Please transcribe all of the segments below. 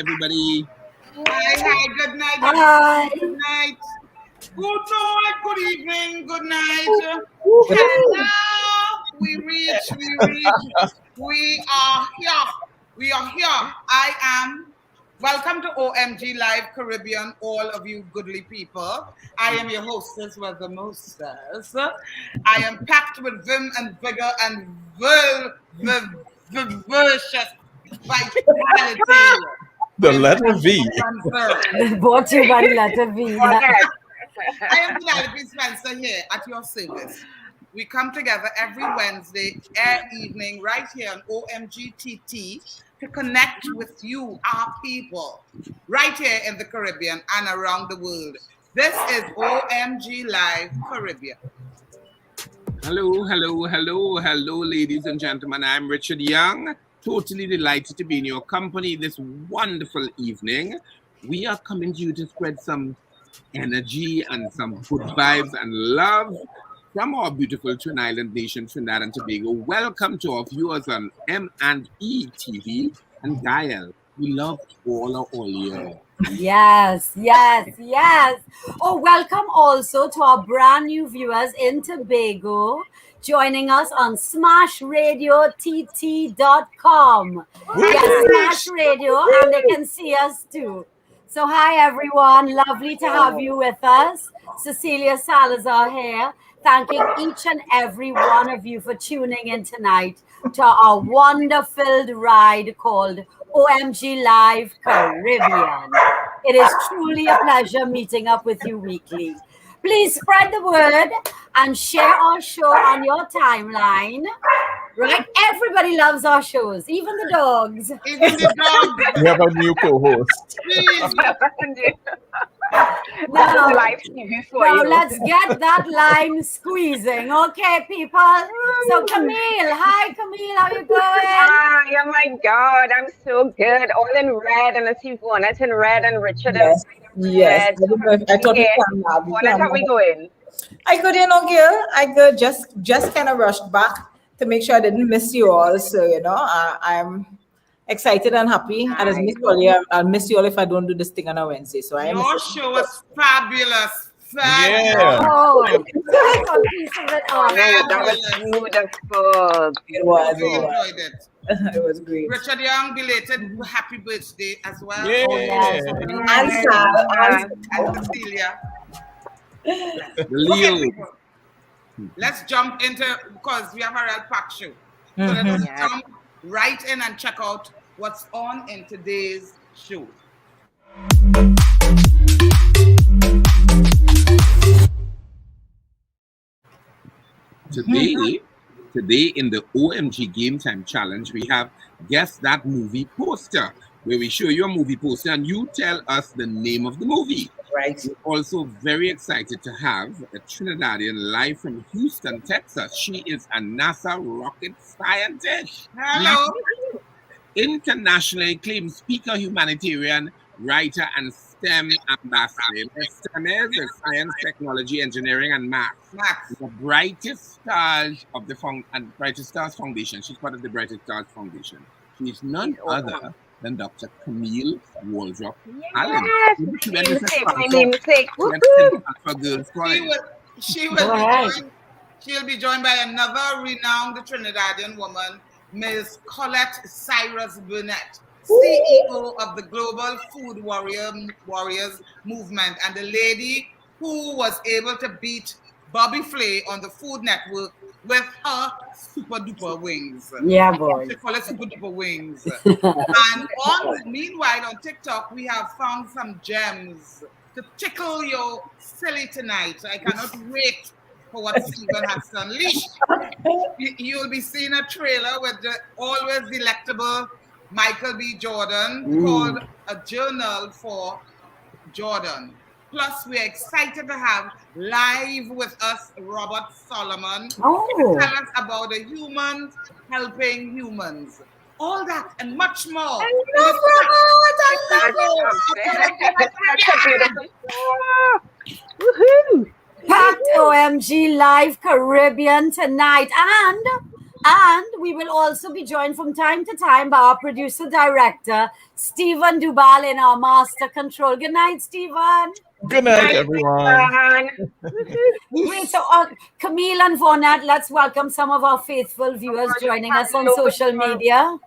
everybody. Hi, good night. Hi. Good night. Good evening, good night. Hello. We reach. We are here. Welcome to OMG Live Caribbean, all of you goodly people. I am your hostess with the mostess. I am packed with vim and vigor and vivacious vitality. The letter V. Brought you by the letter V. I am Penelope Spencer here at your service. We come together every Wednesday evening right here on OMG TT to connect with you, our people, right here in the Caribbean and around the world. This is OMG Live Caribbean. Hello, ladies and gentlemen. I'm Richard Young. Totally delighted to be in your company this wonderful evening. We are coming to you to spread some energy and some good vibes and love from our beautiful Twin Island nation, Trinidad and Tobago. Welcome to our viewers on M&E TV and Gael. We love all you. Yes. Oh, welcome also to our brand new viewers in Tobago, joining us on SmashRadioTT.com. Yes, Smash Radio, and they can see us too. So hi everyone, lovely to have you with us. Cecilia Salazar here, thanking each and every one of you for tuning in tonight to our wonder-filled ride called OMG Live Caribbean. It is truly a pleasure meeting up with you weekly. Please spread the word and share our show on your timeline. Right? Everybody loves our shows, even the dogs. We have a new co-host. Now, let's get that lime squeezing, okay, people? So, Camille, hi, Camille, how you going? Hi, oh my God, I'm so good. All in red, and I see Vaughnette in red and Richard Yes. I thought Vaughnette, how we going? I could, girl. I could just kind of rushed back to make sure I didn't miss you all. So, I'm excited and happy. And as Miss Polly, I'll miss you all if I don't do this thing on a Wednesday. So Your show was fabulous. Yeah. Oh, That was beautiful. It was. Enjoyed it. It was great. Richard Young, belated happy birthday as well. Yeah. And Cecilia. The Leo. Okay, people. Let's jump into, because we have a real packed show. So let's jump right in and check out what's on in today's show. Today in the OMG Game Time Challenge, we have Guess That Movie Poster, where we show you a movie poster and you tell us the name of the movie. Right. We're also very excited to have a Trinidadian live from Houston, Texas. She is a NASA rocket scientist. Hello. Internationally acclaimed speaker, humanitarian, writer, and STEM ambassador. STEM is science, technology, engineering, and math. The Brightest Stars of the Brightest Stars Foundation. She's part of the Brightest Stars Foundation. She's none other than Dr. Camille Wardrop Alleyne. She'll be joined by another renowned Trinidadian woman, Ms. Colette Cyrus-Burnett, CEO of the Global Food Warriors Movement, and the lady who was able to beat Bobby Flay on the Food Network with her super duper wings. Yeah, boy. She call it super duper wings. And meanwhile, on TikTok, we have found some gems to tickle your silly tonight. So I cannot wait for what Stephen has to unleash. You'll be seeing a trailer with the always delectable Michael B. Jordan called A Journal for Jordan. Plus, we're excited to have live with us Robert Solomon to tell us about the humans helping humans. All that and much more. I love it. Woohoo! Packed OMG Live Caribbean tonight. And we will also be joined from time to time by our producer-director, Stephen Dubal, in our master control. Good night, Stephen. Good night, everyone. Great. So, Camille and Vaughnette, let's welcome some of our faithful viewers joining us on social media.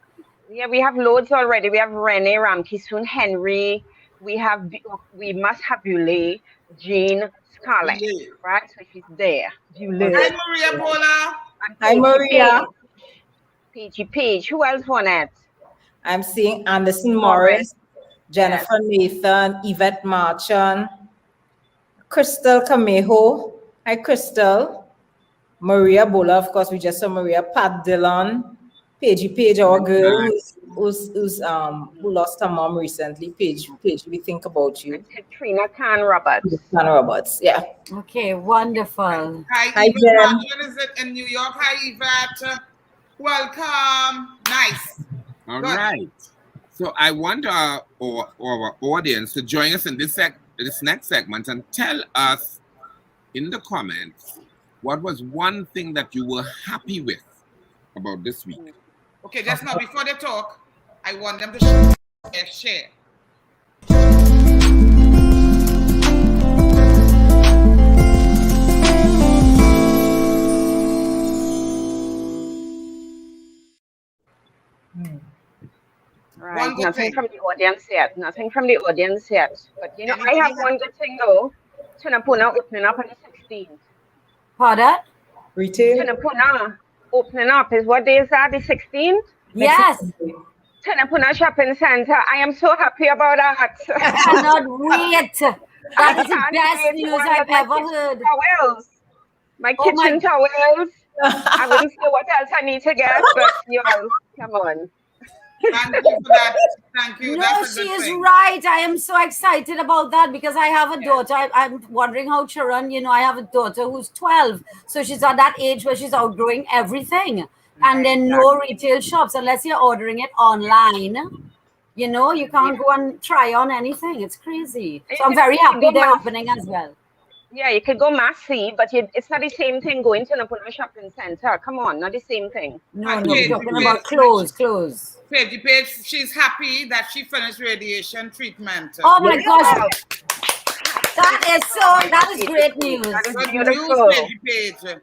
Yeah, we have loads already. We have Renee, Ramkisoon, Henry. We must have Yule, Jean, Scarlett, right? So she's there. Yule. Hi, Maria Bola. Hi, Maria. Paige. Who else, Vaughnette? I'm seeing Anderson Morris, Jennifer Nathan, Yvette Marchand, Crystal Camejo. Hi, Crystal. Maria Bola, of course, we just saw Maria. Pat Dillon. Paige, our girl who lost her mom recently. Paige, we think about you. Trina Khan Roberts. Yeah. Okay, wonderful. Hi, Jen. What is it in New York? Hi, Yvette. Welcome. Nice. All right. So I want our audience to join us in this next segment and tell us in the comments what was one thing that you were happy with about this week. Okay, just now, before they talk, I want them to share. Right, nothing from the audience yet. But you know, I have one good thing though. Tunapuna opening up on the 16th. Pardon? Retail? Tunapuna opening up is what day is that? The 16th? Yes. Tunapuna Shopping Center. I am so happy about that. I cannot wait. That is the best news I've ever heard. Towels. My kitchen towels. I wouldn't say what else I need to get, but you know, come on. Thank you for that. Thank you. No, she is right. I am so excited about that because I have a daughter. I'm wondering how Charan, you know, I have a daughter who's 12. So she's at that age where she's outgrowing everything. And then no retail shops unless you're ordering it online. You know, you can't go and try on anything. It's crazy. So I'm very happy they're opening as well. Yeah, you could go Massy, but it's not the same thing going to Napuna Shopping Center. Come on, not the same thing. No, we're talking about clothes. Paige, she's happy that she finished radiation treatment. Oh my gosh. That is great news. That is Good beautiful. news, Paige.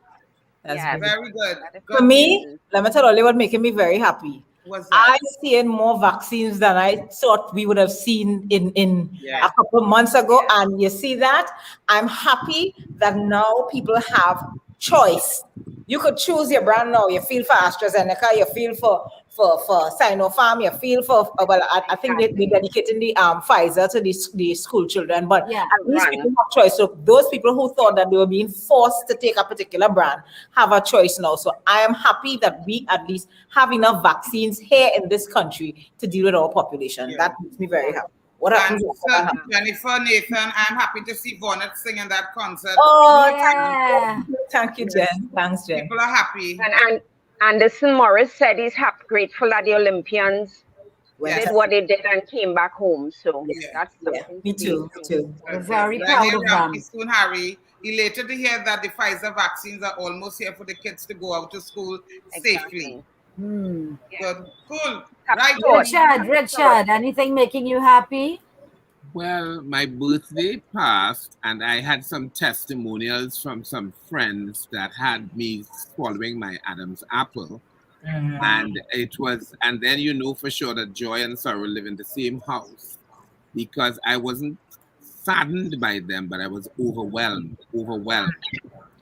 Yes. Very good. For me, let me tell you what making me very happy. What's that? I seeing more vaccines than I thought we would have seen in a couple of months ago. And you see that? I'm happy that now people have choice. You could choose your brand now. You feel for AstraZeneca, you feel for Sinopharm, you feel for, I think they're dedicating the Pfizer to the school children, but at least people have choice. So those people who thought that they were being forced to take a particular brand have a choice now. So I am happy that we at least have enough vaccines here in this country to deal with our population. That makes me very happy. What happens? Jennifer Nathan, I'm happy to see Vaughnette sing in that concert. Oh, yeah. Thank you, Jen. Thanks, Jen. People are happy. And Anderson Morris said he's grateful that the Olympians did what they did and came back home. So that's something. Me too. We're very proud of them. Soon, Harry, elated to hear that the Pfizer vaccines are almost here for the kids to go out to school safely. Good. Cool. Right. Richard, anything making you happy? Well, my birthday passed and I had some testimonials from some friends that had me swallowing my Adam's apple. And then you know for sure that joy and sorrow live in the same house, because I wasn't saddened by them, but I was overwhelmed,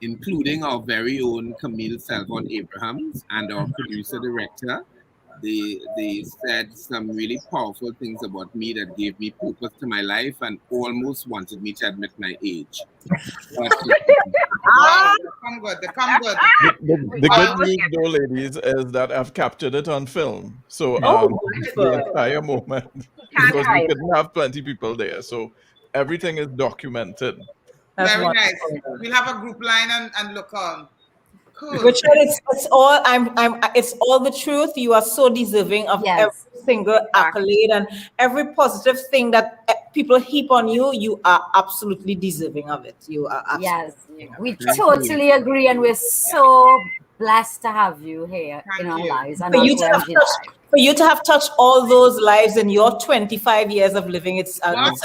including our very own Camille Selvon Abrahams and our producer director. They said some really powerful things about me that gave me purpose to my life and almost wanted me to admit my age. But, come good. The good news, though, ladies, is that I've captured it on film. So the entire moment, because we couldn't have plenty of people there. So everything is documented. Very nice. We'll have a group line and look on. Cool. Richard, it's all the truth. You are so deserving of every single accolade and every positive thing that people heap on you. You are absolutely deserving of it. You are absolutely. Yes, we totally agree, and we're so blessed to have you here in our lives. And For you to have touched all those lives in your 25 years of living, it's phenomenal.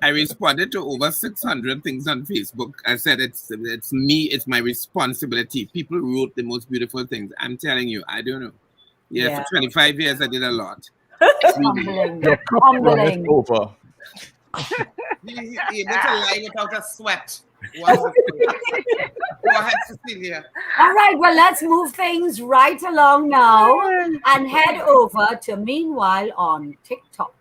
I responded to over 600 things on Facebook. I said it's me, it's my responsibility. People wrote the most beautiful things. I'm telling you, I don't know. Yeah. For 25 years I did a lot. Humbling. Over. Be able to lie without a sweat. Go ahead, Cecilia. All right, well, let's move things right along now and head over to Meanwhile on TikTok.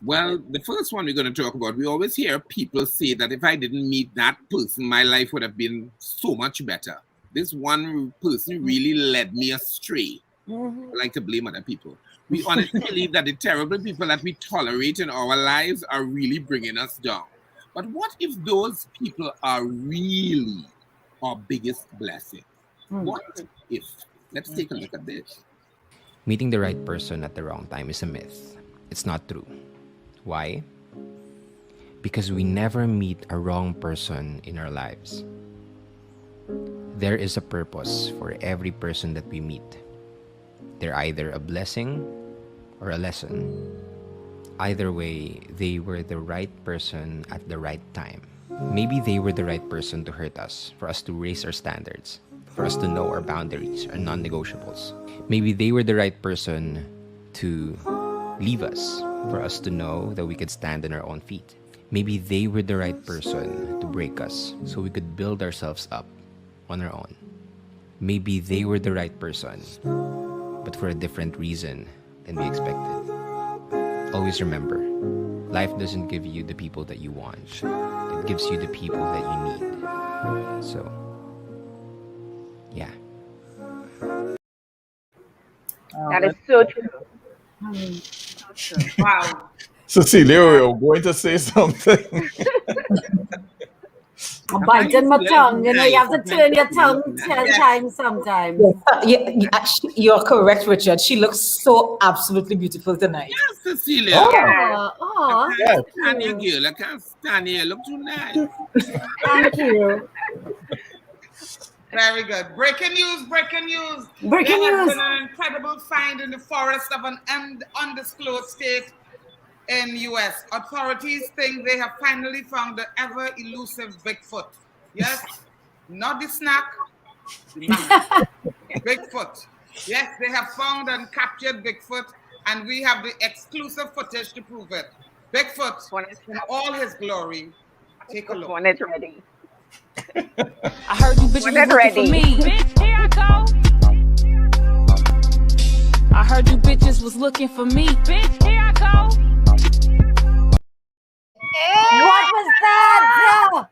Well, the first one we're going to talk about, we always hear people say that if I didn't meet that person, my life would have been so much better. This one person really led me astray. I like to blame other people. We honestly believe that the terrible people that we tolerate in our lives are really bringing us down. But what if those people are really our biggest blessing? What if? Let's take a look at this. Meeting the right person at the wrong time is a myth. It's not true. Why? Because we never meet a wrong person in our lives. There is a purpose for every person that we meet. They're either a blessing or a lesson. Either way, they were the right person at the right time. Maybe they were the right person to hurt us, for us to raise our standards, for us to know our boundaries, our non-negotiables. Maybe they were the right person to leave us, for us to know that we could stand on our own feet. Maybe they were the right person to break us, so we could build ourselves up on our own. Maybe they were the right person, but for a different reason than we expected. Always remember, life doesn't give you the people that you want. It gives you the people that you need. So, yeah. That is so true. Wow. Cecilia, you're going to say something. I'm biting my tongue. You know, you have to turn your tongue 10 times sometimes. You're correct, Richard. She looks so absolutely beautiful tonight. Yes, Cecilia. Oh, I can't stand you, girl. I can't stand you. You look too nice. thank you. Very good. Breaking news, breaking news. Breaking There has news. been an incredible find in the forest of an undisclosed state in US. Authorities think they have finally found the ever elusive Bigfoot. Yes, not the snack, the man. Bigfoot. Yes, they have found and captured Bigfoot, and we have the exclusive footage to prove it. Bigfoot in all his glory. Take a look. Vaughnette ready. I heard you bitches was looking ready. for me. Bitch, here I go. I heard you bitches was looking for me. Bitch, here I go. What was that?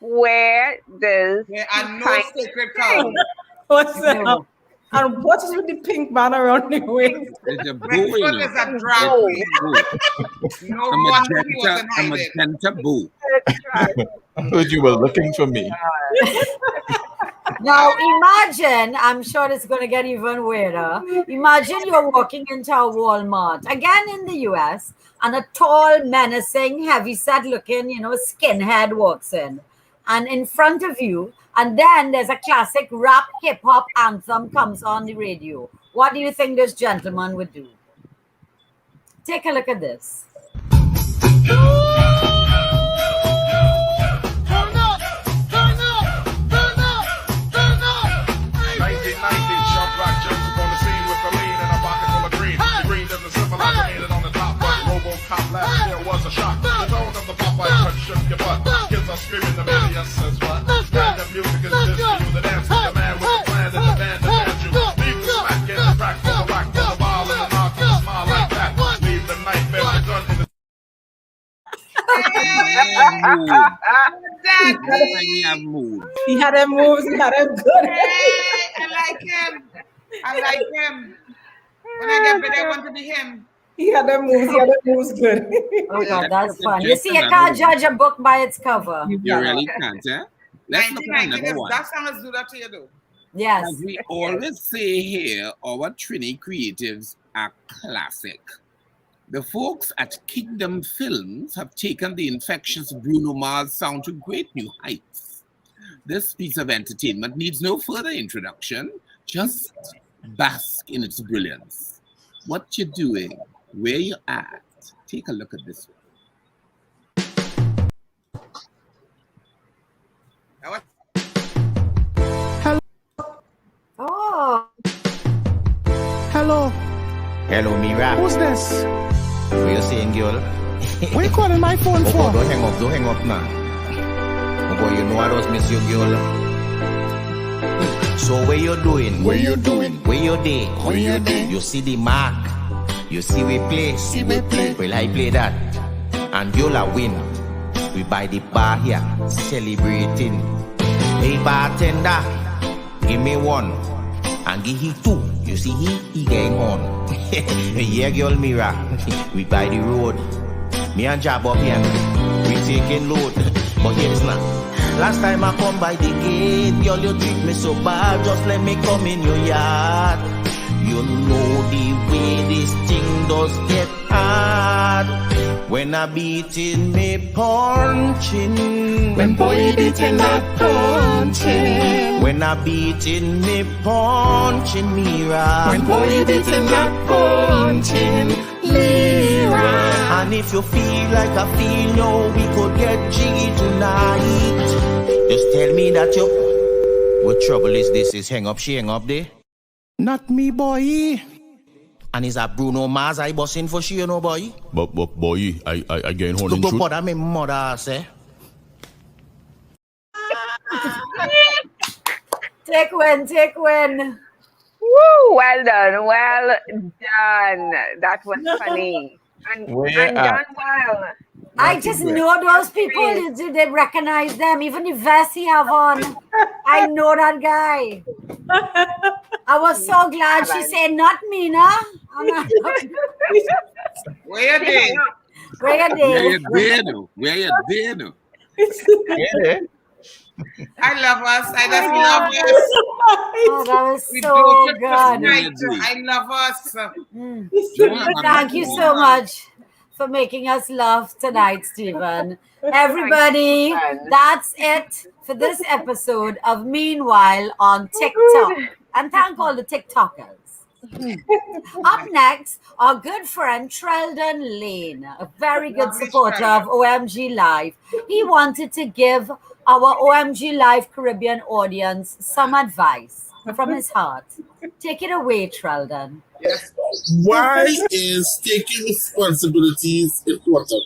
Where does There are no find sacred cows. What's that? And what is with the pink band around the waist? It's a Bigfoot is a drag queen. No wonder he wasn't a hiding. magenta boo. I heard you were looking for me. Now imagine, I'm sure it's going to get even weirder. Imagine you're walking into a Walmart, again in the US, and a tall, menacing, heavyset looking, skinhead walks in. And in front of you, and then there's a classic rap hip hop anthem comes on the radio. What do you think this gentleman would do? Take a look at this. Screaming the million says what? Kind of music is this to you, the dance with the man with the plan and the band that had you. Leave the smack, get the crack, for the whack, for the ball, and the knock, and the smile like that. Leave the nightmare, the gun in the... He had them moves, he had them good. Hey, I like him. When I get big, I want to be him. He had the moves good. Oh God, that's fun. You Just see, you another can't one. judge a book by its cover. You really can't, eh? Let's look at 1990, another one. that song has do that to you, though. Yes. As we always say here, our Trini creatives are classic. The folks at Kingdom Films have taken the infectious Bruno Mars sound to great new heights. This piece of entertainment needs no further introduction. Just bask in its brilliance. What you're doing, where you're at. Take a look at this one. Oh. Hello. Hello, Mira. Who's this? What you saying, girl? What you calling my phone for? Oh, don't hang up now. Oh boy, you know I just miss you, girl. So where you doing? Where you doing? Where you there? Where you there? You see the mark. You see we play. See we play. Well, I play that. And you'll win. We buy the bar here, celebrating. Hey bartender, give me one. And give he two. You see he going on. Yeah, girl Mira. We by the road. Me and Jab up here. We taking load. But here's not. Last time I come by the gate, girl, you treat me so bad. Just let me come in your yard. You know the way this thing does get hard. When I beating me punching. When boy beating not punching. When I beating me punching, Mira. When boy beating not punching, Mira. And if you feel like I feel, no, we could get jiggy tonight. Just tell me that you. What trouble is this? Is hang up, she hang up there? Not me, boy. And is that Bruno Mars I bossing for she, you know, boy? But boy, I gain hold in Go truth. bother me mother, say. Take win. Woo, well done. That was funny. And done well. I just know those people. They recognize them. Even the vest he have on. I know that guy. I was so glad she said, not me, nah. Where you there? Where you there? Where you there? I love us. I just love us. Oh, that was We so do it good. tonight. I love us. Thank you so much for making us laugh tonight, Stephen. Everybody, that's it for this episode of Meanwhile on TikTok. And thank all the TikTokers. Up next, our good friend Sheldon Lane, a very good supporter of OMG Live. He wanted to give our OMG Live Caribbean audience some advice from his heart. Take it away, Sheldon. Yes. Why is taking responsibilities important?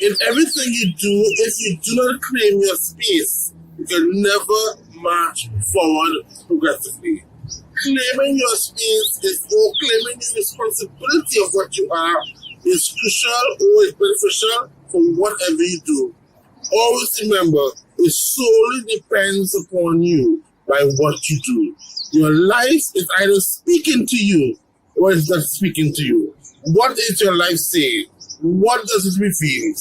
In everything you do, if you do not claim your space, you can never march forward progressively. Claiming your space is or claiming the responsibility of what you are is crucial or is beneficial for whatever you do. Always remember, it solely depends upon you by what you do. Your life is either speaking to you or it's not speaking to you. What is your life saying? What does it reveal?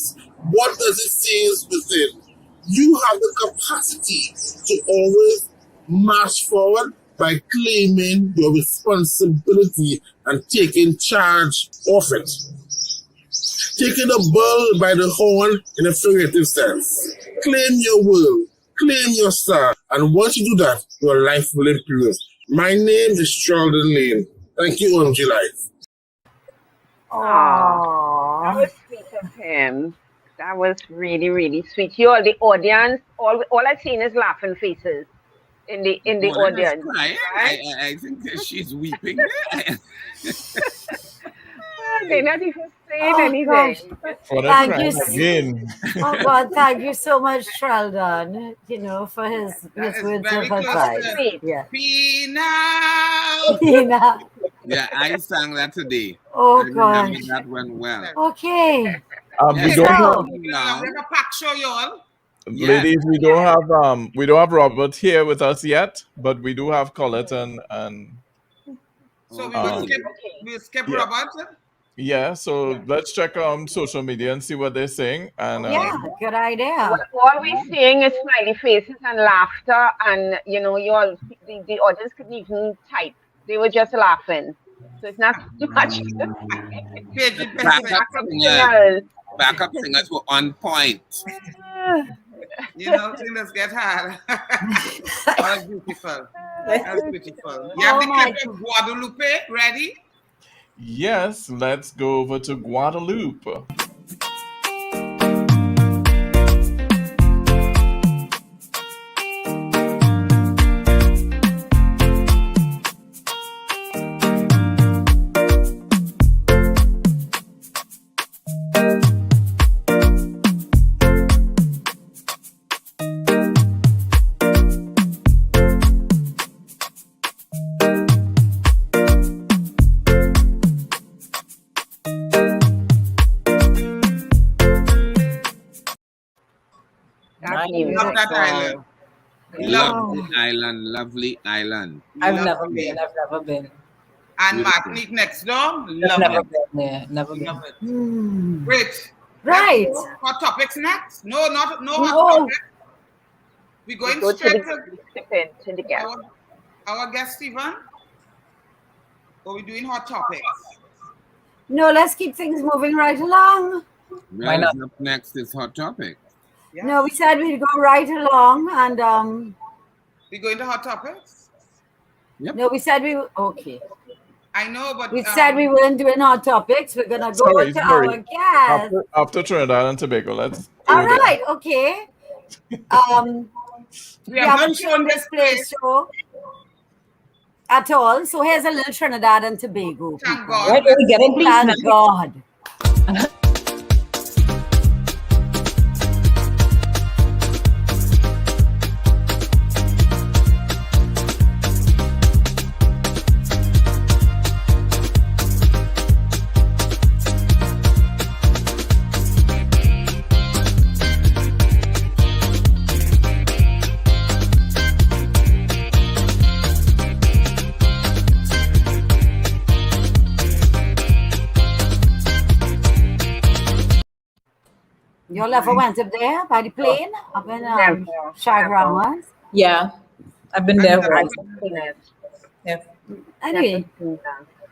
What does it say within? You have the capacity to always march forward by claiming your responsibility and taking charge of it. Taking the bull by the horn in a figurative sense. Claim your will, claim your star, and once you do that, your life will improve. My name is Sheldon Lane. Thank you, OMG Live. That was sweet of him. That was really, really sweet. You all, the audience, all I've seen is laughing faces in the audience. Right? I think that she's weeping. They're not even saying anything. Thank you. Again. Oh God, thank you so much, Sheldon. For his words of advice. Yeah. Pina. Yeah, I sang that today. Oh God, gosh. that went well. Okay. We don't have, ladies. We don't have Robert here with us yet, but we do have Colette and so we'll skip Robert. Yeah, so let's check social media and see what they're saying. And Yeah, good idea. All we're seeing is smiley faces and laughter, and you know, the audience couldn't even type. They were just laughing. So it's not much. Backup singers were on point. You know, singers get hard. That's beautiful. That's beautiful. You have the clip of Guadalupe ready? Yes, let's go over to Guadalupe. Love that island. Lovely island. I've never been. And Martinique next door. Love never it. been there. Never been. Great. Right. Hot topics next? No hot topics. We're going straight to the guest. Our guest, Stephen. Or we doing hot topics? No, let's keep things moving right along. Why not? Up next is hot topic. Yes. No, we said we'd go right along, and we go into hot topics. Yep. No, we said okay. I know, but we said we weren't doing hot topics. We're gonna go to our guest after Trinidad and Tobago. Let's. All right. Okay. We haven't shown this place show at all. So here's a little Trinidad and Tobago. Thank God. Right, we get it, please. Thank God. You all ever went up there by the plane up in Chaguanas? Yeah, I've been there once. Yeah.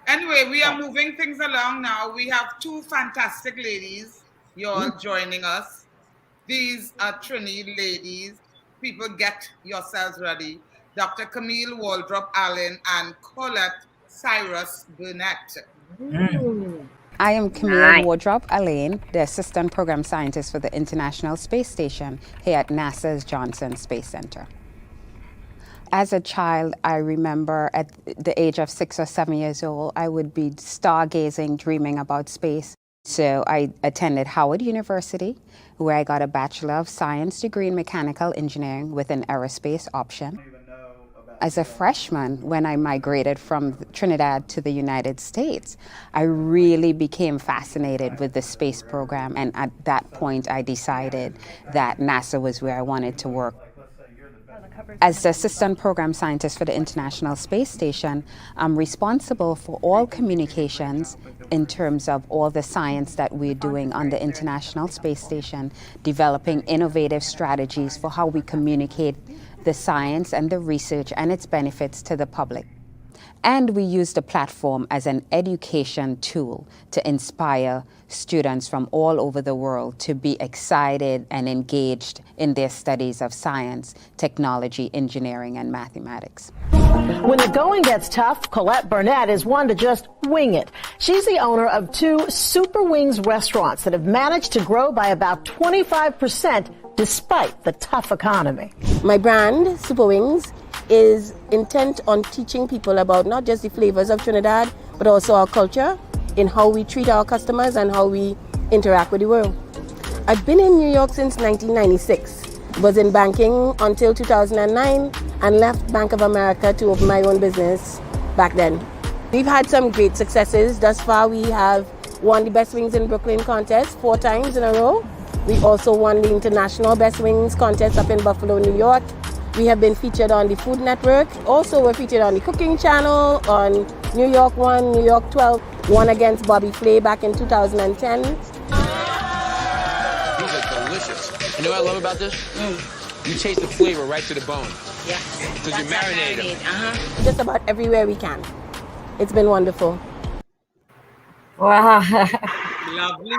Anyway, we are moving things along now. We have two fantastic ladies. You're joining us. These are Trini ladies. People, get yourselves ready. Dr. Camille Wardrop Alleyne and Colette Cyrus-Burnett. I am Camille Wardrop Alleyne, the Assistant Program Scientist for the International Space Station here at NASA's Johnson Space Center. As a child, I remember at the age of 6 or 7 years old, I would be stargazing, dreaming about space. So I attended Howard University, where I got a Bachelor of Science degree in Mechanical Engineering with an aerospace option. As a freshman, when I migrated from Trinidad to the United States, I really became fascinated with the space program. And at that point, I decided that NASA was where I wanted to work. As the Assistant Program Scientist for the International Space Station, I'm responsible for all communications in terms of all the science that we're doing on the International Space Station, developing innovative strategies for how we communicate the science and the research and its benefits to the public. And we use the platform as an education tool to inspire students from all over the world to be excited and engaged in their studies of science, technology, engineering, and mathematics. When the going gets tough, Colette Burnett is one to just wing it. She's the owner of 2 Super Wings restaurants that have managed to grow by about 25% despite the tough economy. My brand, Super Wings, is intent on teaching people about not just the flavors of Trinidad, but also our culture in how we treat our customers and how we interact with the world. I've been in New York since 1996, was in banking until 2009, and left Bank of America to open my own business back then. We've had some great successes. Thus far, we have won the Best Wings in Brooklyn contest 4 times in a row. We also won the International Best Wings contest up in Buffalo, New York. We have been featured on the Food Network. Also, we're featured on the Cooking Channel, on New York 1, New York 12. Won against Bobby Flay back in 2010. These are delicious. You know what I love about this? You taste the flavor right to the bone. Yeah. Because you marinate it. Just about everywhere we can. It's been wonderful. Wow. Lovely.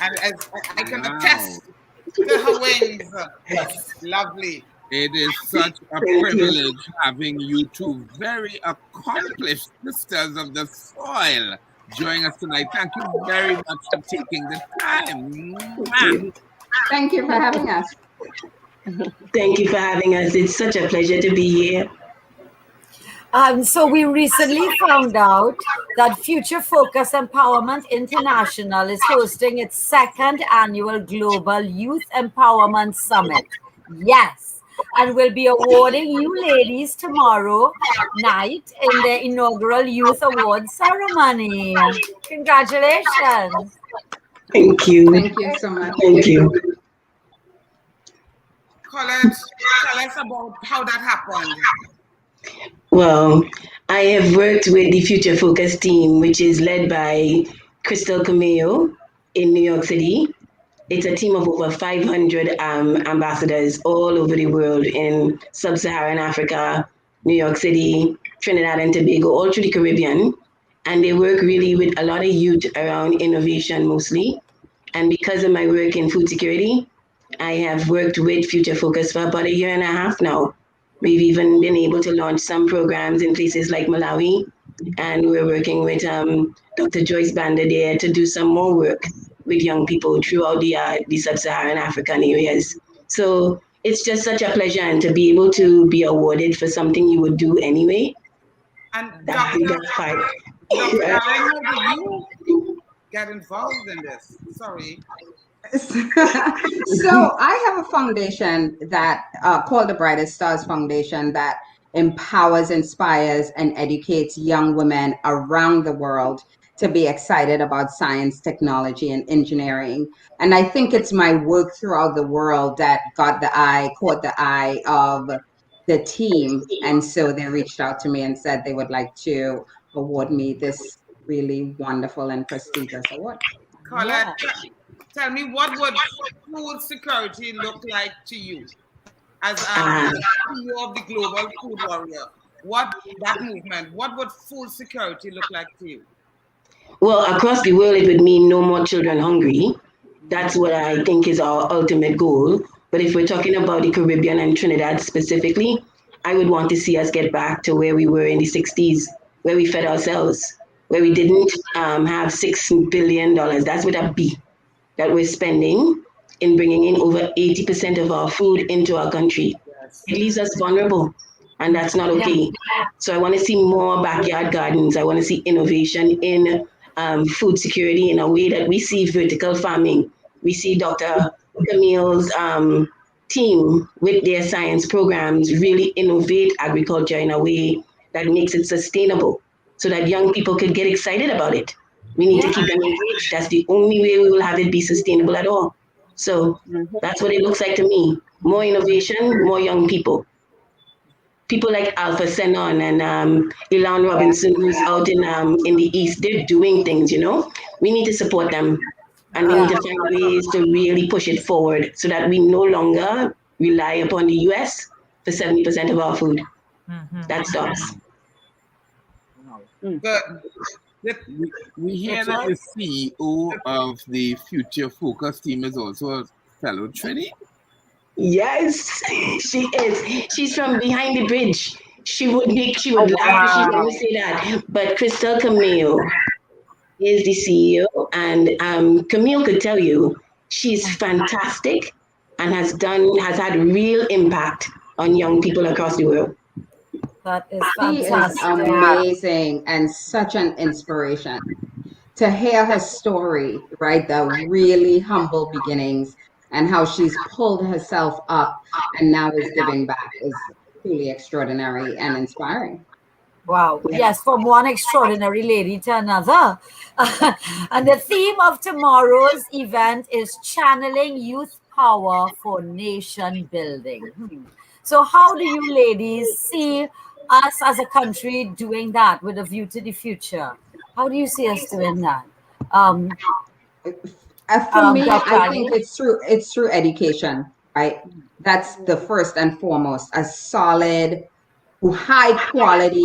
And as I can attest to her wings. Lovely. It is such a privilege having you two very accomplished sisters of the soil join us tonight. Thank you very much for taking the time. Thank you for having us. Thank you for having us. It's such a pleasure to be here. So we recently found out that Future Focus Empowerment International is hosting its 2nd annual Global Youth Empowerment Summit. Yes, and will be awarding you ladies tomorrow night in the inaugural Youth Award ceremony. Congratulations. Thank you. Thank you so much. Thank you. Colette, tell us about how that happened. Well, I have worked with the Future Focus team, which is led by Crystal Camille in New York City. It's a team of over 500 ambassadors all over the world in sub-Saharan Africa, New York City, Trinidad and Tobago, all through the Caribbean. And they work really with a lot of youth around innovation mostly. And because of my work in food security, I have worked with Future Focus for about 1.5 years now. We've even been able to launch some programs in places like Malawi. And we're working with Dr. Joyce Banda there to do some more work with young people throughout the sub-Saharan African areas. So it's just such a pleasure, and to be able to be awarded for something you would do anyway. And Dr. Alleyne, how did you get involved in this? Sorry. So I have a foundation that called the Brightest Stars Foundation that empowers, inspires, and educates young women around the world to be excited about science, technology, and engineering. And I think it's my work throughout the world that caught the eye of the team. And so they reached out to me and said they would like to award me this really wonderful and prestigious award. Colette, tell me, what would food security look like to you as CEO of the Global Food Warrior? What would food security look like to you? Well, across the world, it would mean no more children hungry. That's what I think is our ultimate goal. But if we're talking about the Caribbean and Trinidad specifically, I would want to see us get back to where we were in the 60s, where we fed ourselves, where we didn't have $6 billion, that's with a B, that we're spending in bringing in over 80% of our food into our country. It leaves us vulnerable, and that's not okay. So I want to see more backyard gardens. I want to see innovation in food security in a way that we see vertical farming. We see Dr. Camille's team with their science programs really innovate agriculture in a way that makes it sustainable so that young people could get excited about it. We need to keep them engaged. That's the only way we will have it be sustainable at all. So that's what it looks like to me. More innovation, more young people. People like Alpha Senon and Ilan Robinson, who's out in the East, they're doing things, you know. We need to support them, and we need to find ways to really push it forward so that we no longer rely upon the US for 70% of our food. That stops. Good. We hear that the CEO of the Future Focus team is also a fellow Trini. Yes, she is. She's from behind the bridge. She would laugh if she didn't say that. But Crystal Camille is the CEO, and Camille could tell you she's fantastic and has had real impact on young people across the world. That is She is fantastic. amazing and such an inspiration. To hear her story, right, the really humble beginnings and how she's pulled herself up and now is giving back is truly extraordinary and inspiring. Wow. Yes, from one extraordinary lady to another. And the theme of tomorrow's event is channeling youth power for nation building. So how do you ladies see us as a country doing that with a view to the future? How do you see us doing that? For me, Dr. I think it's through education, right? That's the first and foremost, a solid, high quality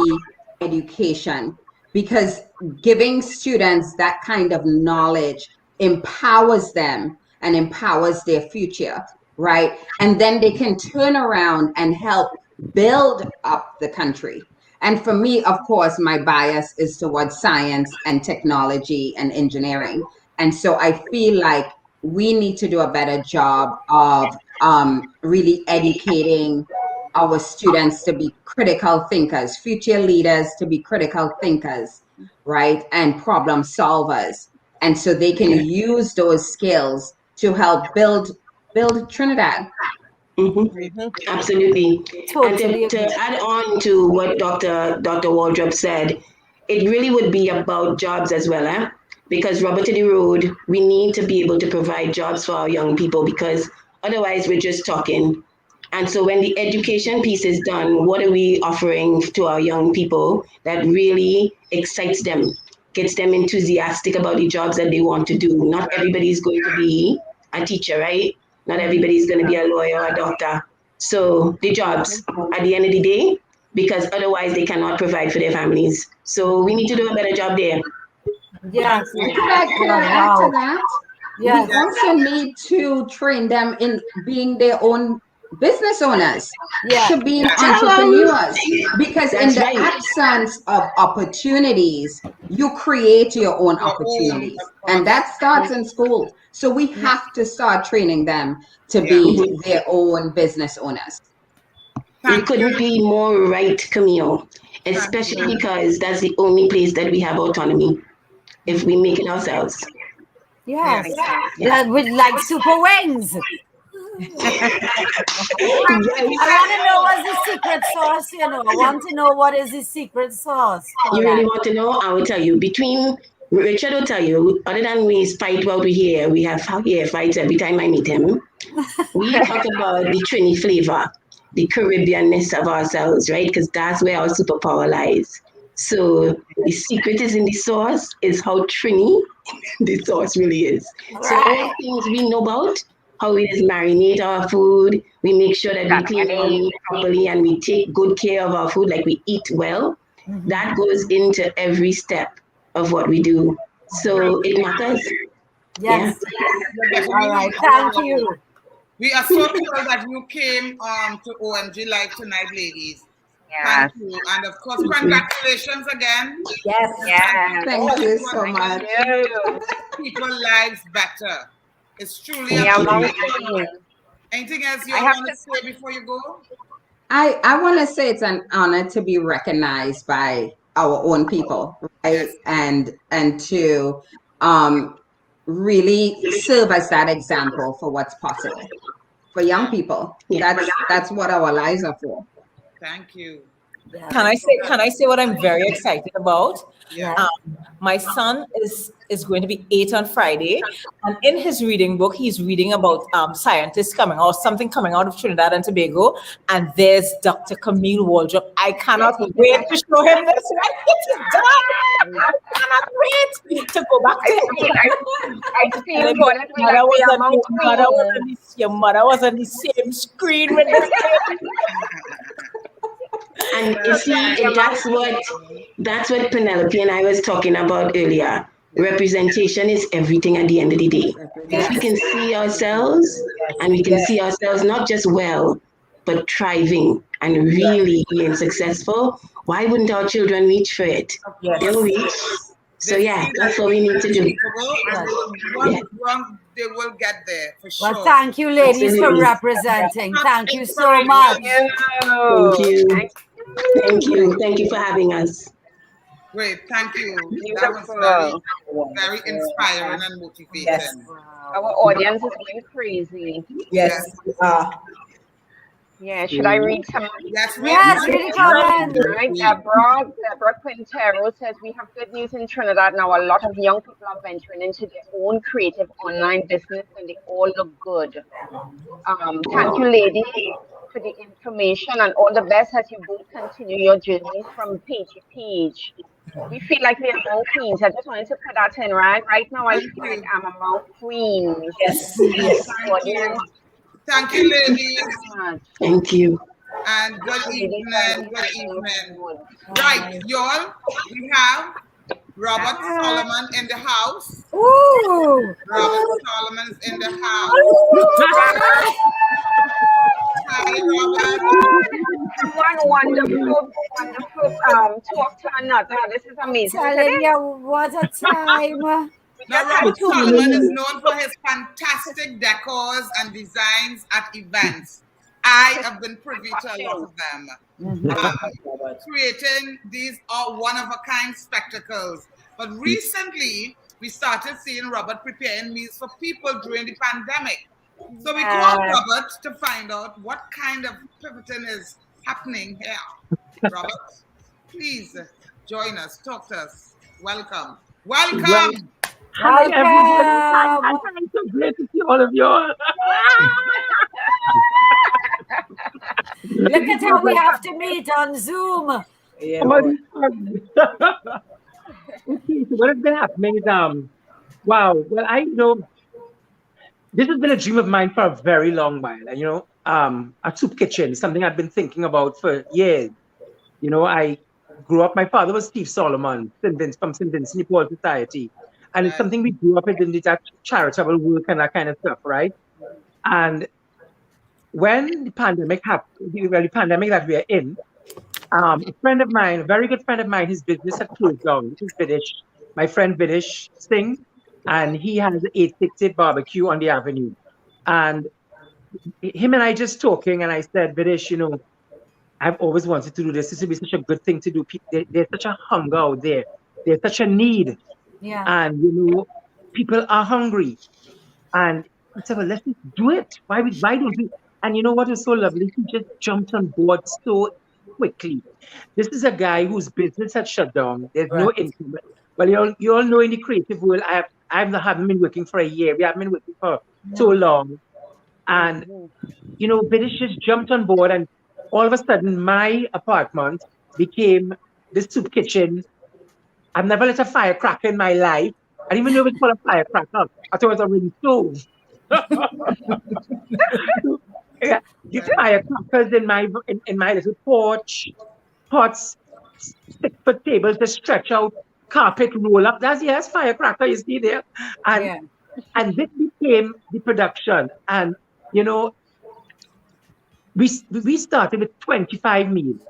education, because giving students that kind of knowledge empowers them and empowers their future, right? And then they can turn around and help build up the country. And for me, of course, my bias is towards science and technology and engineering. And so I feel like we need to do a better job of really educating our students to be critical thinkers, future leaders to be critical thinkers, right? And problem solvers. And so they can use those skills to help build Trinidad. Absolutely. And to add on to what Dr. Wardrop said, it really would be about jobs as well, eh? Because rubber to the road, we need to be able to provide jobs for our young people, because otherwise we're just talking. And so when the education piece is done, what are we offering to our young people that really excites them, gets them enthusiastic about the jobs that they want to do? Not everybody's going to be a teacher, right? Not everybody's going to be a lawyer or a doctor. So the jobs at the end of the day, because otherwise they cannot provide for their families. So we need to do a better job there. Yes. Could I add to that? Yes. We also need to train them in being their own business owners, to be entrepreneurs, because in the absence of opportunities, you create your own opportunities, and that starts in school. So we have to start training them to be their own business owners. We couldn't be more right, Camille, especially because that's the only place that we have autonomy, if we make it ourselves. Yes. With like super wings. I want to know what's the secret sauce, you know. I want to know what is the secret sauce. You really want to know? I will tell you. Between Richard will tell you, other than we fight what we hear, we have here fights every time I meet him. We talk about the Trini flavor, the Caribbeanness of ourselves, right? Because that's where our superpower lies. So the secret is in the sauce, is how Trini the sauce really is. So all things we know about, how we just marinate our food, we make sure that we clean our meat properly and we take good care of our food, like we eat well. That goes into every step of what we do. So it matters. Yes. Yeah. All right. Thank you. We are so thrilled that you came to OMG Live tonight, ladies. Yes. Thank you. And of course, congratulations again. Yes. Yes. Thank you so much. People's lives better. It's truly anything else you want to say before you go? I want to say it's an honor to be recognized by our own people, right? And to really serve as that example for what's possible for young people. That's what our lives are for. Thank you. Can I say what I'm very excited about? Yeah. My son is going to be 8 on Friday, and in his reading book, he's reading about scientists coming out, something coming out of Trinidad and Tobago, and there's Dr. Camille Wardrop. I cannot wait to show him this. It is done. I cannot wait to go back to him. I feel good. Your mother was on the same screen with this. And you see, that's what Penelope and I was talking about earlier. Representation is everything at the end of the day. If we can see ourselves, and we can see ourselves not just well, but thriving and really being successful, why wouldn't our children reach for it? They'll reach. So that's what we need to do. They will get there for sure. Well, thank you, ladies, for representing. Thank you so much. Thank you. Thank you. Thank you for having us. Great, thank you. That was very inspiring and motivating. Yes. Our audience is going crazy. Yes. Yeah, should I read some? Yes, read comments. Right, Deborah Quintero says, we have good news in Trinidad now. A lot of young people are venturing into their own creative online business and they all look good. Thank you, ladies. for the information and all the best as you both continue your journeys from page to page. We feel like we are among queens. I just wanted to put that in, right? Right now, I feel like I'm among queens. Yes. Thank you. Thank you, ladies. Thank you. And good evening. Good evening. Right, y'all. We have Robert Solomon in the house. Ooh. Robert Solomon's in the house. Hi, Robert. One wonderful talk to another. This is amazing. Telling you what a time. Now, Robert Solomon is known for his fantastic decors and designs at events. I have been privy to a lot of them. Creating these one-of-a-kind spectacles. But recently, we started seeing Robert preparing meals for people during the pandemic. So we called Robert to find out what kind of pivoting is happening here. Robert, please join us, talk to us. Welcome. Welcome. Hi, everyone. I'm so great to see all of you. Look at how we have to meet on Zoom. Yeah, okay, so what has been happening is, wow, well, I know this has been a dream of mine for a very long while. And, a soup kitchen is something I've been thinking about for years. I grew up, my father was Steve Solomon from St. Vincent de Paul Society. And it's something we grew up in that charitable work and that kind of stuff, right? And when the pandemic happened, the pandemic that we are in, a friend of mine, a very good friend of mine, his business had closed down. This is Vidish, my friend Vidish Singh, and he has 868 barbecue on the avenue. And him and I just talking, and I said, Vidish, I've always wanted to do this. This would be such a good thing to do. There's such a hunger out there. There's such a need. Yeah. And, people are hungry. And I said, well, let's just do it. Why don't we? And you know what is so lovely? He just jumped on board so quickly. This is a guy whose business had shut down. There's no income. Well, you all know in the creative world, I haven't been working for a year. We haven't been working for so long. And, British just jumped on board, and all of a sudden, my apartment became the soup kitchen. I've never lit a firecracker in my life. I didn't even know it was called a firecracker. I thought it was a ring stove. The firecrackers in my little porch, pots, 6-foot tables, the stretch out, carpet roll up. That's firecracker, you see there. And this became the production. And we started with 25 meals.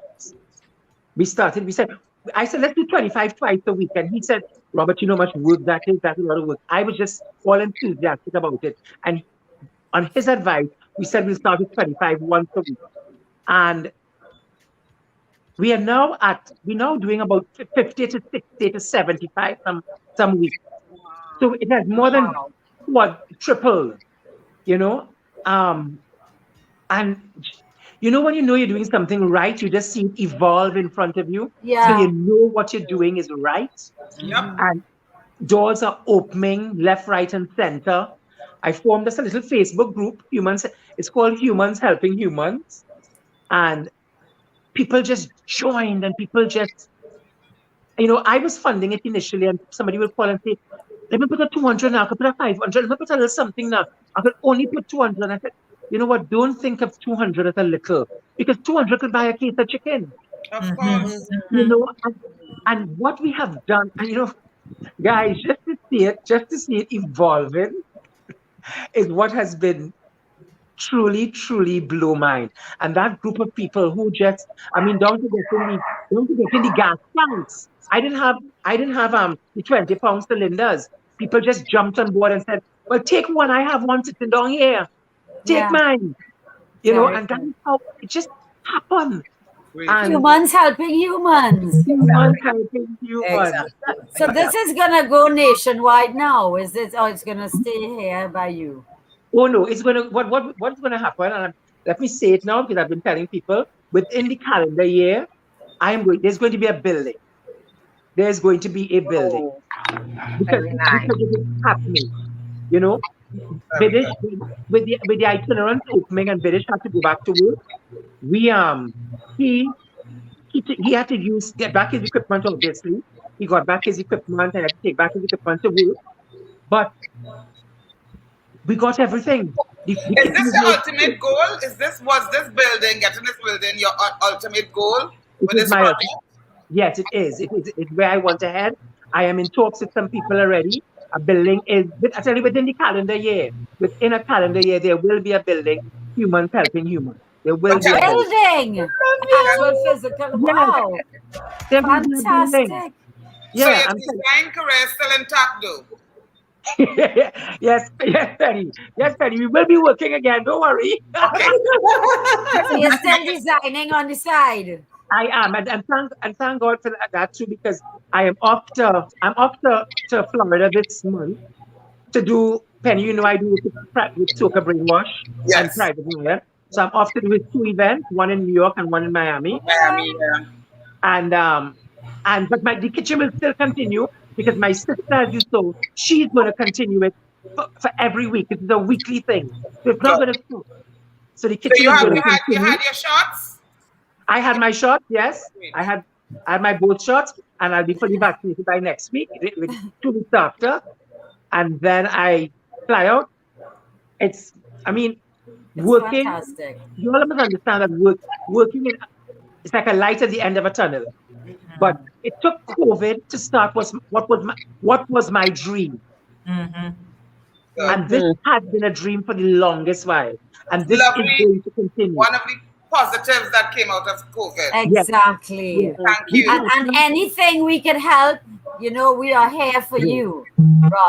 I said, let's do 25 twice a week. And he said, Robert, you know how much work that is? That's a lot of work. I was just all enthusiastic about it. And on his advice, we said we'll start with 25 once a week. And we're now doing about 50 to 60 to 75 some weeks. So it has more than tripled, and when you're doing something right, you just see it evolve in front of you. Yeah. So you know what you're doing is right. Yep. And doors are opening left, right, and center. I formed a little Facebook group, it's called Humans Helping Humans. And people just joined, and people just, I was funding it initially, and somebody would call and say, let me put a 200 now, I could put a 500, let me put a little something now. I could only put 200. And I said, you know what, don't think of 200 as a little, because 200 could buy a case of chicken. Of course. And what we have done, and guys, just to see it evolving is what has been truly, truly blow mind. And that group of people who just, down to getting the gas tanks. I didn't have the 20-pound cylinders. People just jumped on board and said, well, take one. I have one sitting down here. Take mine. And that's how it just happened. Humans helping humans. Humans helping humans. Exactly. So this is gonna go nationwide now, is it? Or it's gonna stay here by you? Oh no, it's gonna what's gonna happen? And let me say it now, because I've been telling people within the calendar year, there's going to be a building. There's going to be a building. Because it is happening. Vidish, with the itinerant opening and Vidish had to go back to work, he had to get back his equipment, obviously. He got back his equipment and had to take back his equipment to work. But we got everything. Is this your ultimate goal? Was this building, getting this building, your ultimate goal with this project? Yes, it is. It's where I want to head. I am in talks with some people already. A building is, I tell you, within the calendar year. Within a calendar year, there will be a building, humans helping humans. There will be a building. Actual physical. Wow. Fantastic. Yeah, so your design career is still intact, though. Yes, Penny. Yes, Penny. We will be working again. Don't worry. Okay. So you're still designing on the side. I am, and thank God for that too, because I'm off to Florida this month to do, Penny, you know I do with Soca Brainwash and Private Lawyer. So I'm off to do 2 events, one in New York and one in Miami. And but the kitchen will still continue because my sister, so she's going to continue it for every week. It's a weekly thing. So it's not going to stop. So the kitchen is going to continue. You had your shots? I had my shot, yes. I had my both shots, and I'll be fully vaccinated by next week, 2 weeks after. And then I fly out. Working. Fantastic. You all must understand that working it's like a light at the end of a tunnel. But it took COVID to start what was my dream. And this has been a dream for the longest while. And this is going to continue. One of the positives that came out of COVID. Exactly. Yes. Thank you. And anything we can help, we are here for you,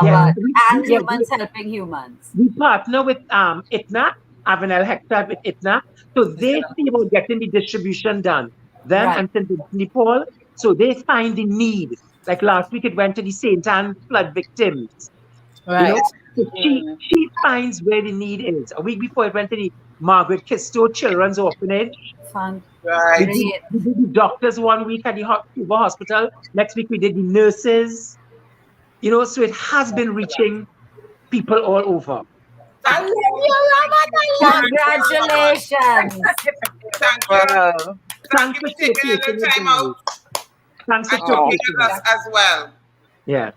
Robert, and humans helping humans. We partner with ITNA, Avenel Hector with ITNA, so they see about getting the distribution done. Them and St. Vincent Paul, so they find the need. Like last week, it went to the St. Anne flood victims. Right. So she finds where the need is. A week before, it went to the Margaret Kisto Children's Orphanage. Fun. Right. We did the doctors 1 week at the Cuba Hospital. Next week, we did the nurses. So it has been reaching people all over. Thank you, Robert. Congratulations. Thank you. Thank you for taking a little time out. Thanks for talking with us as well. Yeah.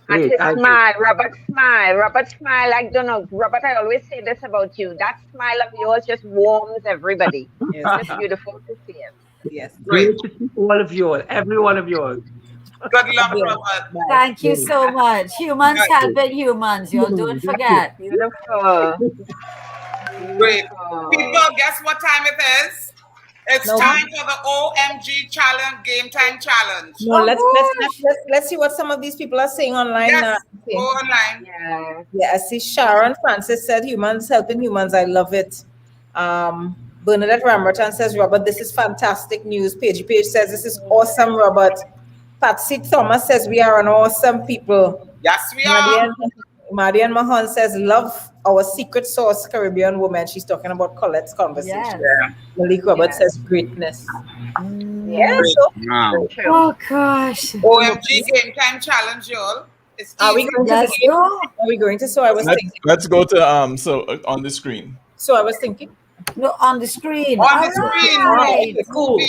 And to smile, Robert, smile. Robert, smile. I don't know, Robert, I always say this about you. That smile of yours just warms everybody. It's just beautiful to see it. Yes. Great to see all of you, every one of you. Good luck, Robert. Thank you so much. Humans helping humans. You don't forget. Beautiful. Great. People, guess what time it is? It's time for the OMG challenge, game time challenge. No, let's see what some of these people are saying online. Yes, go online. Yeah, I see Sharon Francis said humans helping humans. I love it. Bernadette Ramberton says, Robert, this is fantastic news. Paige says, this is awesome, Robert. Patsy Thomas says, we are an awesome people. Yes, we are. Marian Mahon says, love our secret sauce Caribbean woman. She's talking about Colette's conversation. Yes. Malik Robert says, greatness. Oh, gosh. OMG game time challenge, y'all. Are we going to? So I was thinking. Let's go to so on the screen. So I was thinking. No, on the screen. On the screen. Right. Okay, cool.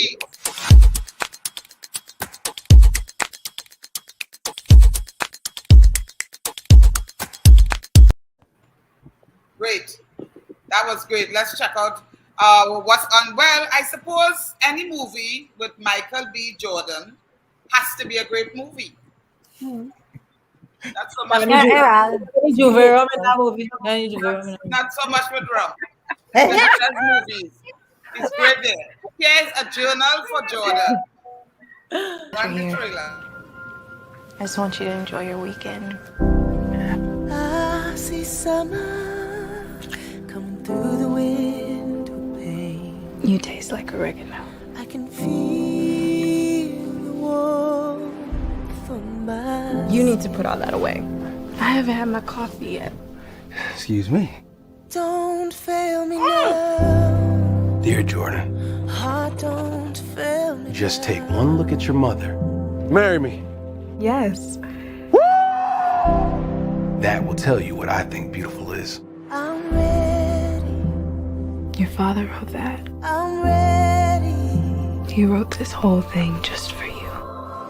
Great. That was great. Let's check out what's on. Well, I suppose any movie with Michael B. Jordan has to be a great movie. Not so much. Not so much with rum. Movies. It's great there. Here's a journal for Jordan. Run the trailer. I just want you to enjoy your weekend. I see summer coming through the window pane. You taste like oregano. I can feel the warmth from my... You need to put all that away. I haven't had my coffee yet. Excuse me. Don't fail me now. Dear Jordan. Heart, don't fail me Just now. take one look at your mother. Marry me. Yes. That will tell you what I think beautiful is. Your father wrote that. I'm ready. He wrote this whole thing just for you.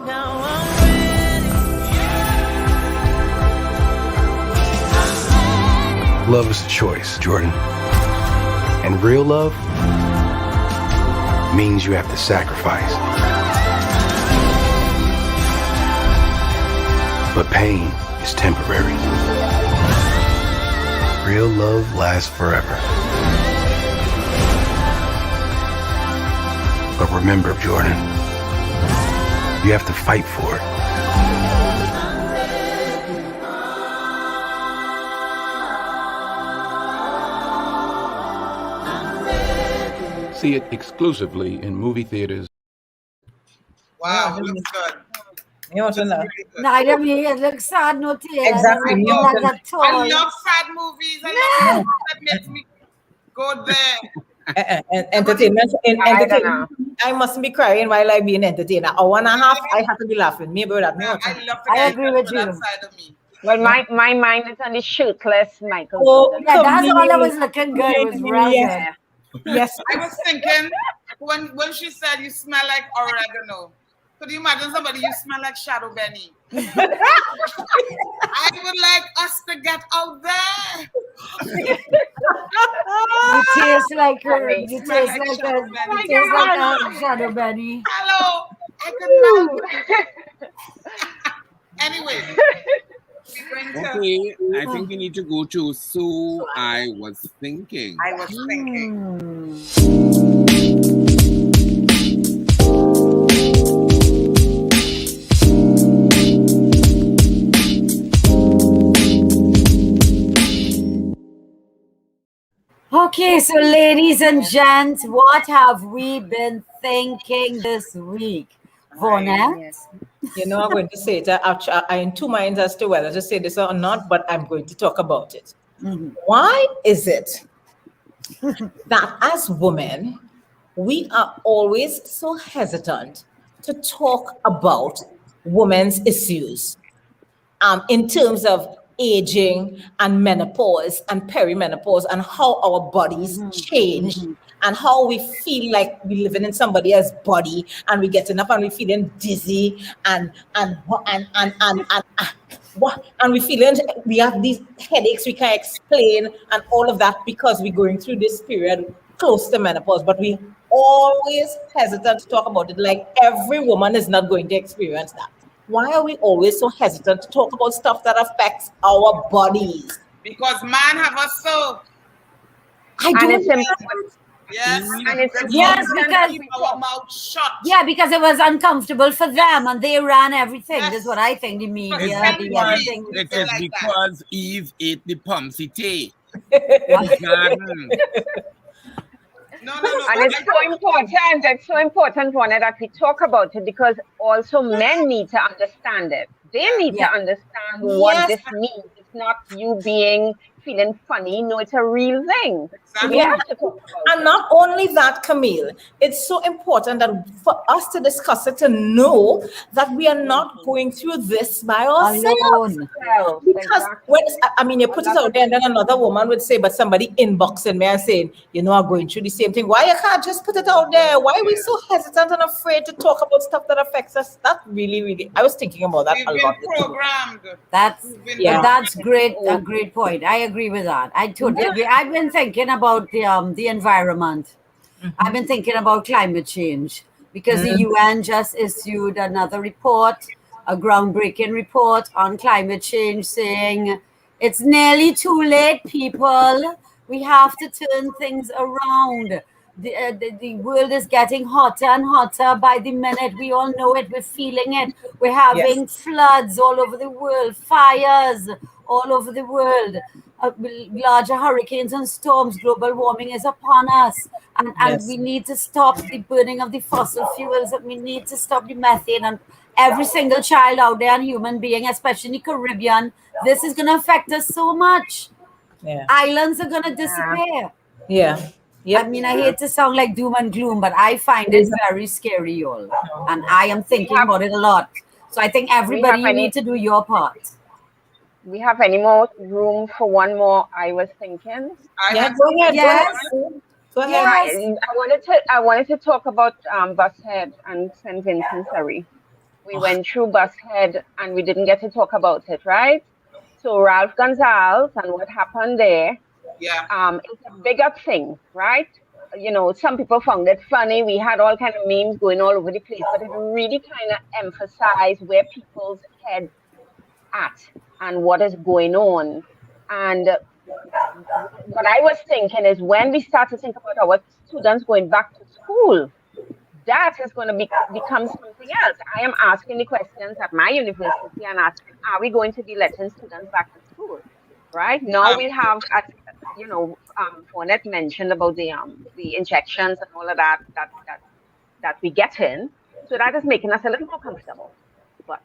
Now I'm ready. Love is a choice, Jordan. And real love means you have to sacrifice. But pain is temporary. Real love lasts forever. But remember, Jordan, you have to fight for it. See it exclusively in movie theaters. Wow, it looks good. You want to know? Neither me, it looks sad, no tears. Exactly. I love sad movies. I love movies that makes me go there. Entertainment. I mustn't be crying while I be an entertainer. An hour and a half, I have to be laughing. Maybe that. I agree with you. Well, my mind is on the shirtless Michael. Oh, yeah, that's all that was looking good. It was real good. Yes. I was thinking when she said you smell like oregano. Could you imagine somebody you smell like Shadow Benny? I would like us to get out there. You taste like her. You taste like a Shadow Benny. Hello. I could not. Anyway. Okay, I think we need to go to So I Was Thinking. I was thinking. Okay, so ladies and gents, what have we been thinking this week? Vaughnette? You know, I'm going to say it. I'm in two minds as to whether to say this or not, but I'm going to talk about it. Mm-hmm. Why is it that as women, we are always so hesitant to talk about women's issues in terms of aging and menopause and perimenopause and how our bodies change and how we feel like we're living in somebody else's body and we getting up and we feeling dizzy and we feeling we have these headaches we can't explain and all of that because we're going through this period close to menopause, but we always hesitant to talk about it like every woman is not going to experience that. Why are we always so hesitant to talk about stuff that affects our bodies? Because man have a soul. I don't know. Yes, and it's because keep our mouth shut. Yeah, because it was uncomfortable for them and they ran everything. That's what I think. The media, everything. It is because Eve ate the pumpsy tea. No. And it's so important, Vaughnette, that we talk about it because also men need to understand it. They need to understand what this means. It's not you feeling funny. No, it's a real thing. So we have to talk about and not only that, Camille, it's so important that for us to discuss it, to know that we are not going through this by ourselves. Because when you put it out there and then another woman would say, but somebody inboxing me and saying, you know, I'm going through the same thing. Why you can't just put it out there? Why are we so hesitant and afraid to talk about stuff that affects us? That really, I was thinking about that a lot. Programmed. That's great. A great point. I agree with that. I totally agree. I've been thinking about the environment. I've been thinking about climate change because the UN just issued another report, a groundbreaking report on climate change, saying it's nearly too late, people. We have to turn things around. The world is getting hotter and hotter by the minute. We all know it. We're feeling it. We're having floods all over the world, fires all over the world, larger hurricanes and storms. Global warming is upon us. And we need to stop the burning of the fossil fuels. And we need to stop the methane. And every single child out there and human being, especially in the Caribbean, this is going to affect us so much. Islands are going to disappear. I mean, I hate to sound like doom and gloom, but I find it very scary, y'all. And I am thinking about it a lot. So I think everybody, you need to do your part. we have any more room for one more? I was thinking. Yeah, go ahead. Yes. Go ahead. Right. I wanted to talk about Bushead and St. Vincent, Surrey. We went through Bushead and we didn't get to talk about it, right? So Ralph Gonzalez and what happened there. Yeah. It's a bigger thing, right? You know, some people found it funny. We had all kind of memes going all over the place, but it really kind of emphasized where people's heads at and what is going on. And what I was thinking is when we start to think about our students going back to school, that is going to become something else. I am asking the questions at my university and asking, are we going to be letting students back to school? Right now we have, you know, Vaughnette mentioned about the injections and all of that we get in. So that is making us a little more comfortable. But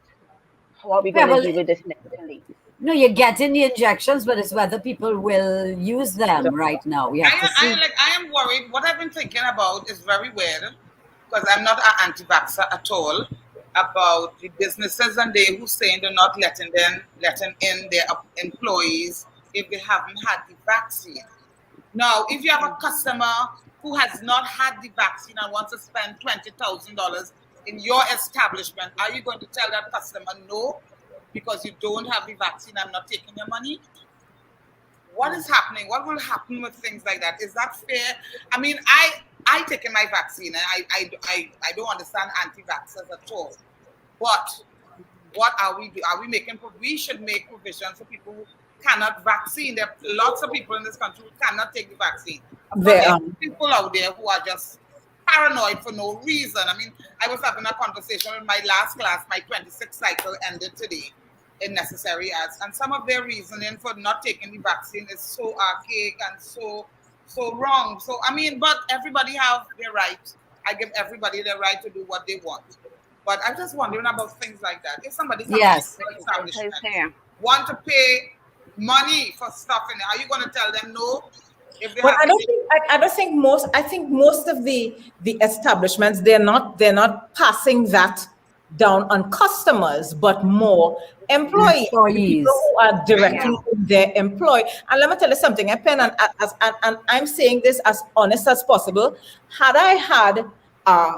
how are we going to deal with this mentally? No, you're getting the injections, but it's whether people will use them right now. We have to see. I am worried. What I've been thinking about is very weird, because I'm not an anti-vaxxer at all, about the businesses and they who saying they're not letting in their employees if they haven't had the vaccine. Now, if you have a customer who has not had the vaccine and wants to spend $20,000 in your establishment, are you going to tell that customer no, because you don't have the vaccine, I'm not taking your money? What is happening? What will happen with things like that? Is that fair? I mean, I taken my vaccine and I don't understand anti-vaxxers at all. But what are we doing? Are we making, we should make provisions for people who cannot vaccine. There are lots of people in this country who cannot take the vaccine. There are people out there who are just paranoid for no reason. I mean, I was having a conversation with my last class, my 26th cycle ended today in necessary ads. And some of their reasoning for not taking the vaccine is so archaic and so wrong. So, I mean, but everybody have their right. I give everybody their right to do what they want. But I'm just wondering about things like that. If somebody comes to the establishment want to pay money for stuff in it, are you going to tell them no? But I think most of the establishments, they're not passing that down on customers, but more employees who are directly their employee. And let me tell you something, and I'm saying this as honest as possible. Had I had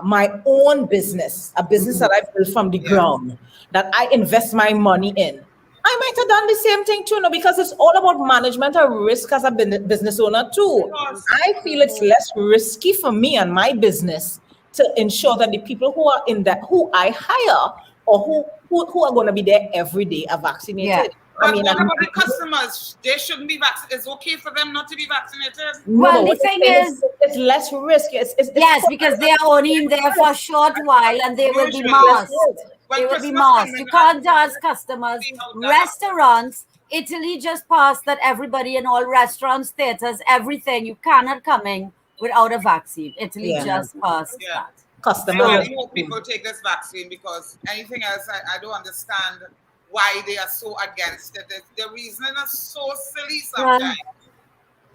my own business, a business that I built from the ground, that I invest my money in, I might have done the same thing too, because it's all about management of risk as a business owner too. I feel it's less risky for me and my business to ensure that the people who are in that, who I hire or who are going to be there every day are vaccinated. Yeah. But what about the customers? They shouldn't be vaccinated. It's okay for them not to be vaccinated? Well, the thing is, it's less risk. Yes, because they are only in there for a short while and they will be masked. They will be masked. You can't ask customers. Restaurants, Italy just passed that everybody in all restaurants, theaters, everything, you cannot come in without a vaccine. Italy just passed that. Customers. I really hope people take this vaccine, because anything else, I don't understand why they are so against it. The reasoning is so silly sometimes.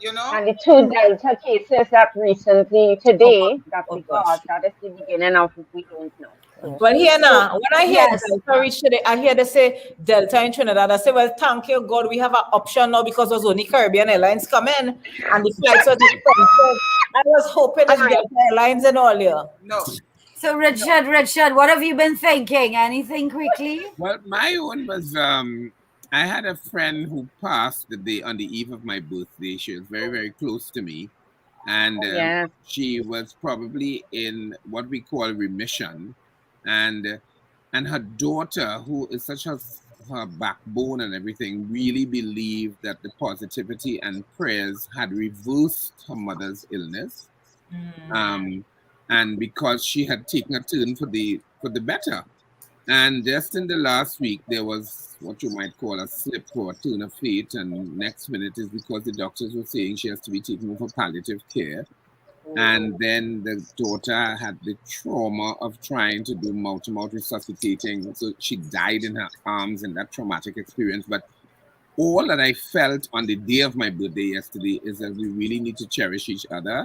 You know? And the 2 Delta cases that recently, today, that we got, that is the beginning of we don't know. Well, here now, when I hear Delta reach today, I hear they say Delta in Trinidad. I say, well, thank you, God, we have an option now because there's only Caribbean Airlines come in and the flights are expensive. I was hoping it's Delta Airlines and all here. No. So, Richard, what have you been thinking? Anything quickly? Well, my own was, I had a friend who passed on the eve of my birthday. She was very, very close to me. And she was probably in what we call remission. And her daughter, who is such her backbone and everything, really believed that the positivity and prayers had reversed her mother's illness. And because she had taken a turn for the better. And just in the last week, there was what you might call a slip or a turn of fate. And next minute is because the doctors were saying she has to be taken for palliative care. And then the daughter had the trauma of trying to do mouth-to-mouth resuscitating. So she died in her arms in that traumatic experience. But all that I felt on the day of my birthday yesterday is that we really need to cherish each other.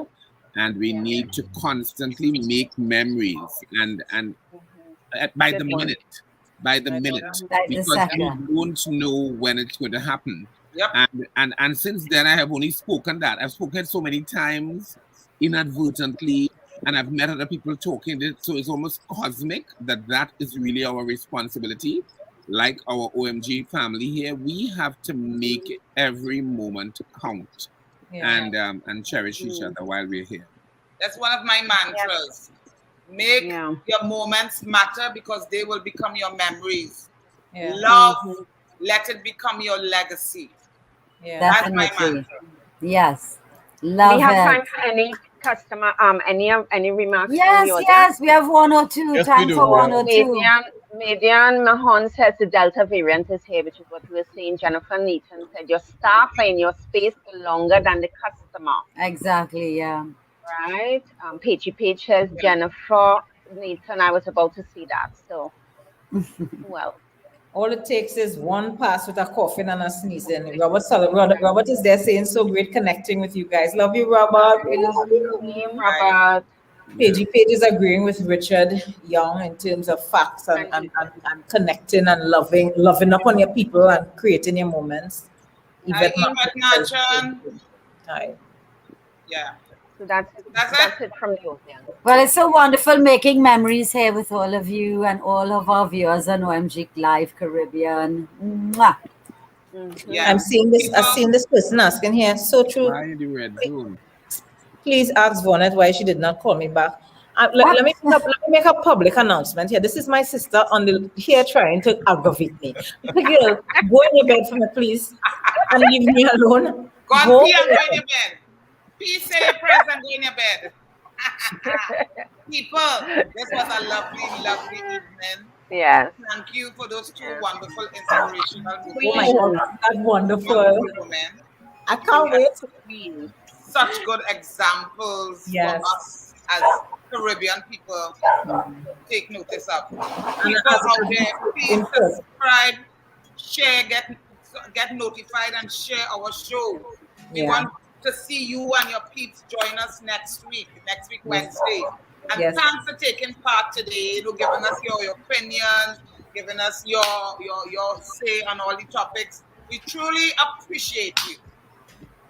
And we need to constantly make memories and by the minute. by the minute, because you don't know when it's going to happen. Yep. And since then, I have only spoken that. I've spoken so many times inadvertently, and I've met other people talking it. So it's almost cosmic that is really our responsibility. Like our OMG family here, we have to make every moment count and cherish each other while we're here. That's one of my mantras. Make your moments matter because they will become your memories. Love, let it become your legacy. That's my mantra. Yes. Love we have it. time for any customer, any remarks? Yes, we have one or two. Yes, time for one or two. Median Mahon says the Delta variant is here, which is what we were saying. Jennifer Neaton said your staff are in your space for longer than the customer. Exactly, yeah. Right? Page says Jennifer Neaton. I was about to see that. So, well. All it takes is one pass with a coughing and a sneezing. Robert is there saying so great connecting with you guys. Love you, Robert. Love you, Robert. Page is agreeing with Richard Young in terms of facts and connecting and loving up on your people and creating your moments. Yvette Nachan. Hi. Yeah. So that's it from you. Yeah. Well, it's so wonderful making memories here with all of you and all of our viewers on OMG Live Caribbean. Mwah. Yeah. I've seen this person asking here. So true. Why in the red zone? Please ask Vaughnette why she did not call me back. Let me make a public announcement here. This is my sister here trying to aggravate me. Girl, go in your bed for me, please, and leave me alone. Go and pee and go in your bed. Pee, say your prayers and go in your bed. People, this was a lovely evening. Yes. Thank you for those two wonderful inspirational women. Oh my God, that's wonderful. I can't wait. Such good examples for us as Caribbean people take notice of. People out there, please subscribe, share, get notified, and share our show. We want to see you and your peeps join us next week Wednesday. And thanks for taking part today, giving us your opinions, giving us your say on all the topics. We truly appreciate you.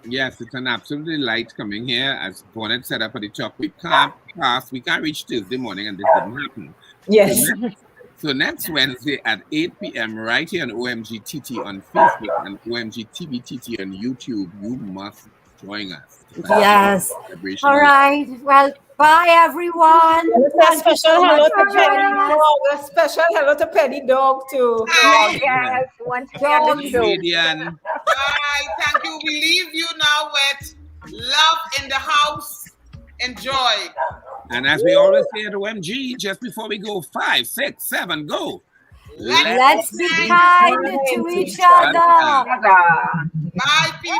Yes, it's an absolute delight coming here. As Vaughnette said up at the top, we can't reach Tuesday morning, and this didn't happen. Yes. So next Wednesday at 8 p.m. right here on OMG TT on Facebook and OMG TBTT on YouTube, you must join us. Yes. All right. Well, bye, everyone. A special hello to Penny Dog, too. Oh, yes. Once again, Bye. Thank you. We leave you now with love in the house. Enjoy. And as we always say at OMG, just before we go, 5, 6, 7, go. Let's be kind to each other. Bye, people.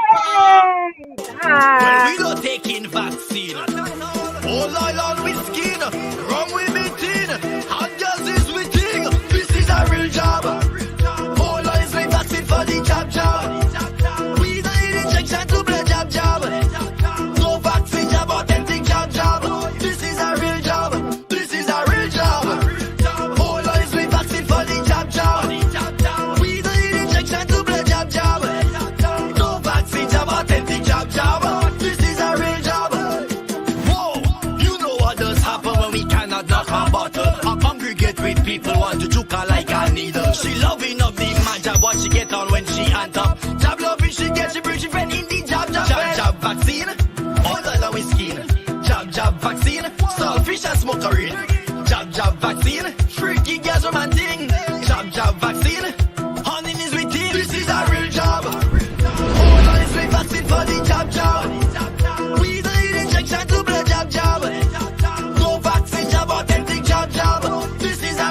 Well, we not taking vaccine. All island with skin. Wrong with me tin. And just is with thing. This is a real job. All eyes with vaccine for the job. We don't need injection to play job. No vaccine job, authentic job. This is a real job. This is a real job. All eyes with vaccine for the job. We don't need injection to play job. No vaccine job, authentic job. This is a real job. Whoa, you know what does happen when we cannot knock our bottle. A congregate with people want to choke her like a needle. She loving up the man job, what she get on when she on top. Job loving she get, she bring she friend in the job. Job vaccine, all the with skin. Job vaccine, selfish and smokery. Job vaccine, freaky